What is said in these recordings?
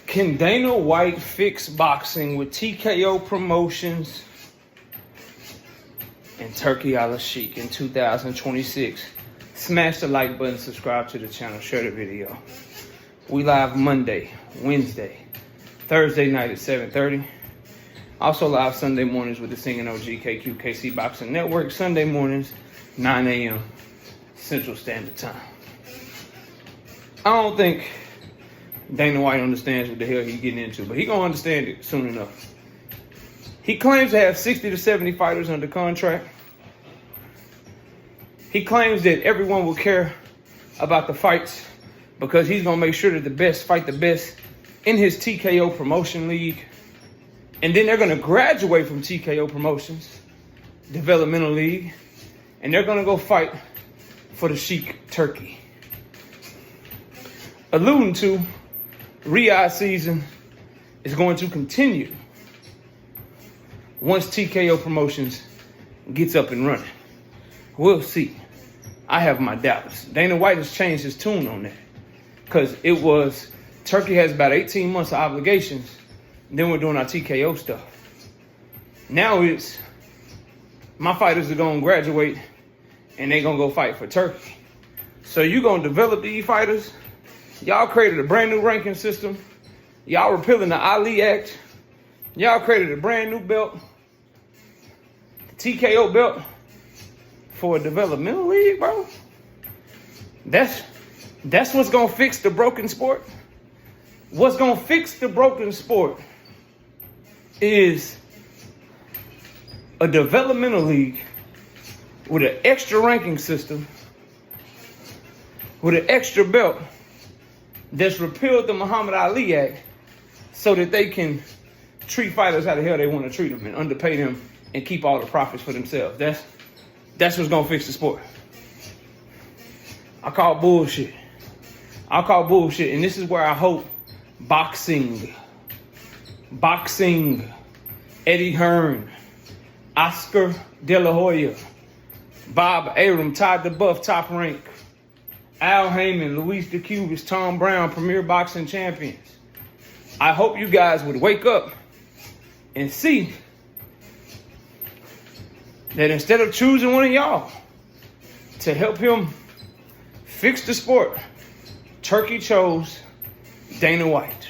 Can Dana White fix boxing with TKO promotions and Turkey a la Sheik in 2026? Smash the like button, subscribe to the channel, share the video. We live Monday, Wednesday, Thursday night at 7:30. Also live Sunday mornings with the Singing OG KC Boxing Network. Sunday mornings, 9 a.m. Central Standard Time. I don't think Dana White understands what the hell he's getting into, but he gonna understand it soon enough. He claims to have 60 to 70 fighters under contract. He claims that everyone will care about the fights because he's gonna make sure that the best fight the best in his TKO promotion league. And then they're gonna graduate from TKO promotions, developmental league, and they're gonna go fight for the Sheik Turkey. Alluding to Riyadh season is going to continue once TKO promotions gets up and running. We'll see. I have my doubts. Dana White has changed his tune on that because it was Turkey has about 18 months of obligations. Then we're doing our TKO stuff. Now it's my fighters are going to graduate and they're going to go fight for Turkey. So you're going to develop these fighters. Y'all created a brand new ranking system. Y'all repealing the Ali Act. Y'all created a brand new belt, the TKO belt, for a developmental league, bro. That's what's gonna fix the broken sport. What's gonna fix the broken sport is a developmental league with an extra ranking system, with an extra belt that's repealed the Muhammad Ali Act so that they can treat fighters how the hell they want to treat them and underpay them and keep all the profits for themselves. That's what's going to fix the sport. I call bullshit. And this is where I hope boxing, Eddie Hearn, Oscar De La Hoya, Bob Arum, Todd DeBuff, Top Rank, Al Heyman, Luis DeCubas, Tom Brown, Premier Boxing Champions. I hope you guys would wake up and see that instead of choosing one of y'all to help him fix the sport, Turkey chose Dana White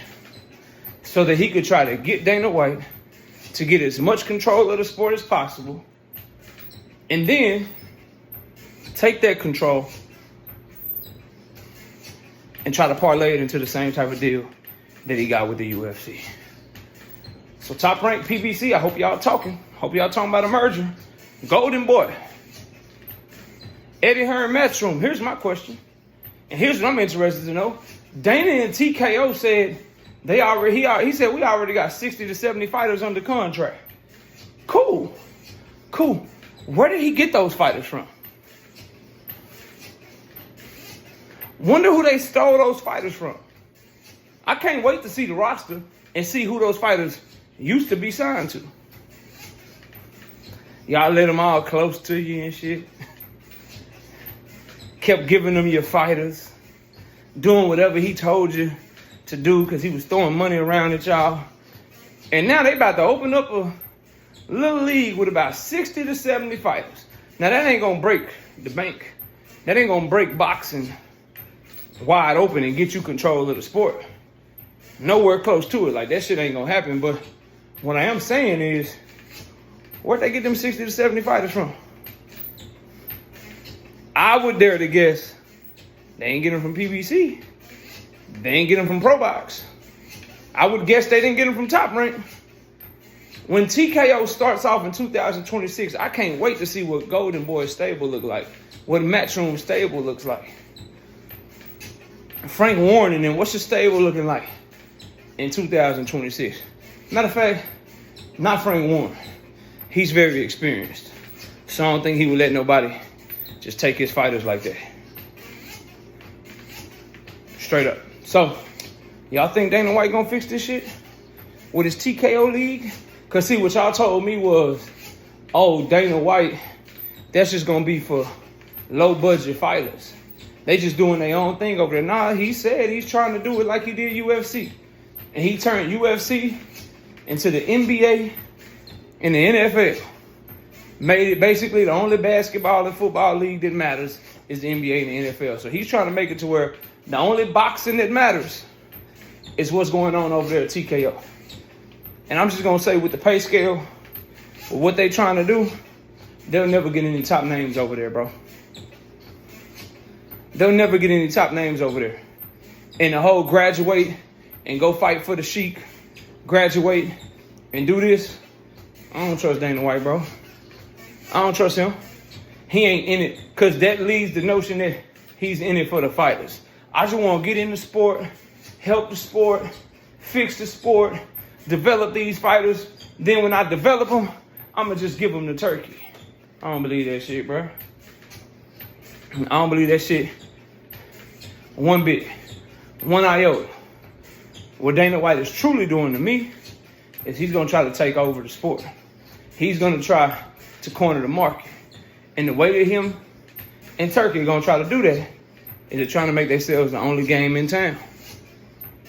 so that he could try to get Dana White to get as much control of the sport as possible and then take that control and try to parlay it into the same type of deal that he got with the UFC. So Top Rank PBC, I hope y'all talking. Hope y'all talking about a merger. Golden Boy. Eddie Hearn Matchroom. Here's my question. And here's what I'm interested to know. Dana and TKO said he said we already got 60 to 70 fighters under contract. Cool. Where did he get those fighters from? Wonder who they stole those fighters from. I can't wait to see the roster and see who those fighters used to be signed to. Y'all let them all close to you and shit. Kept giving them your fighters. Doing whatever he told you to do because he was throwing money around at y'all. And now they about to open up a little league with about 60 to 70 fighters. Now that ain't gonna break the bank. That ain't gonna break boxing wide open and get you control of the sport. Nowhere close to it. Like, that shit ain't gonna happen. But what I am saying is, where'd they get them 60 to 70 fighters from? I would dare to guess they ain't get them from PBC. They ain't get them from ProBox. I would guess they didn't get them from Top Rank. When TKO starts off in 2026, I can't wait to see what Golden Boy's stable look like, what Matchroom stable looks like. Frank Warren, and then what's your stable looking like in 2026? Matter of fact, not Frank Warren. He's very experienced. So I don't think he would let nobody just take his fighters like that. Straight up. So, y'all think Dana White gonna fix this shit with his TKO league? Because see, what y'all told me was, oh, Dana White, that's just gonna be for low budget fighters. They just doing their own thing over there. Nah, he said he's trying to do it like he did UFC. and he turned UFC into the NBA and the NFL. Made it basically the only basketball and football league that matters is the NBA and the NFL. So he's trying to make it to where the only boxing that matters is what's going on over there at TKO. And I'm just gonna say, with the pay scale, with what they trying to do, they'll never get any top names over there, bro. They'll never get any top names over there. And the whole graduate and go fight for the Sheik, graduate and do this, I don't trust Dana White, bro. I don't trust him. He ain't in it, because that leads the notion that he's in it for the fighters. I just want to get in the sport, help the sport, fix the sport, develop these fighters. Then when I develop them, I'm going to just give them to Turkey. I don't believe that shit, bro. I don't believe that shit one bit, one iota. What Dana White is truly doing to me is he's going to try to take over the sport. He's going to try to corner the market. And the way that him and Turkey are going to try to do that is they're trying to make themselves the only game in town.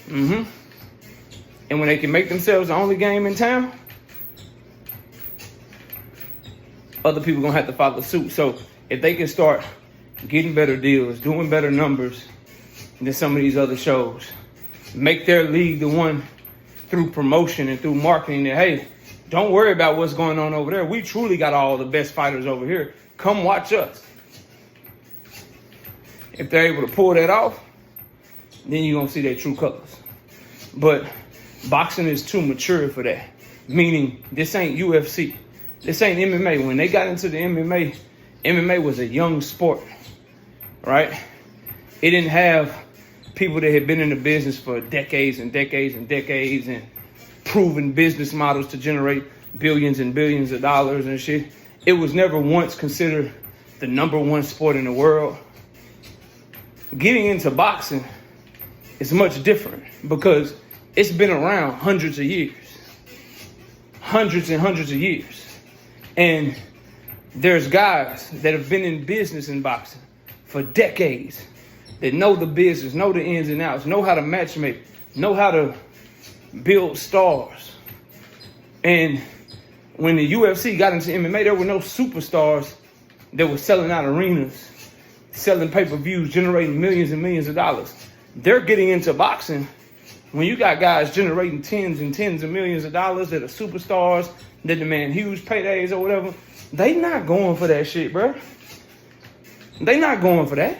And when they can make themselves the only game in town, other people are going to have to follow suit. So if they can start getting better deals, doing better numbers than some of these other shows, make their league the one through promotion and through marketing that, hey, don't worry about what's going on over there. We truly got all the best fighters over here. Come watch us. If they're able to pull that off, then you're going to see their true colors. But boxing is too mature for that. Meaning, this ain't UFC. This ain't MMA. When they got into the MMA, MMA was a young sport, right? It didn't have people that had been in the business for decades and decades and decades and proven business models to generate billions and billions of dollars and shit. It was never once considered the #1 sport in the world. Getting into boxing is much different because it's been around hundreds of years. Hundreds and hundreds of years. And there's guys that have been in business in boxing for decades that know the business, know the ins and outs, know how to matchmake, know how to build stars. And when the UFC got into MMA, there were no superstars that were selling out arenas, selling pay-per-views, generating millions and millions of dollars. They're getting into boxing when you got guys generating tens and tens of millions of dollars that are superstars, that demand huge paydays or whatever. They not going for that shit, bro. They not going for that.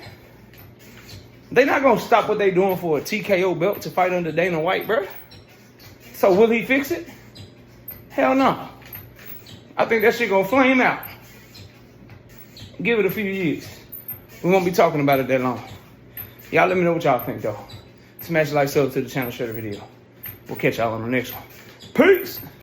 They not going to stop what they doing for a TKO belt to fight under Dana White, bro. So will he fix it? Hell no. I think that shit going to flame out. Give it a few years. We won't be talking about it that long. Y'all let me know what y'all think, though. Smash the like, sub to the channel, share the video. We'll catch y'all on the next one. Peace.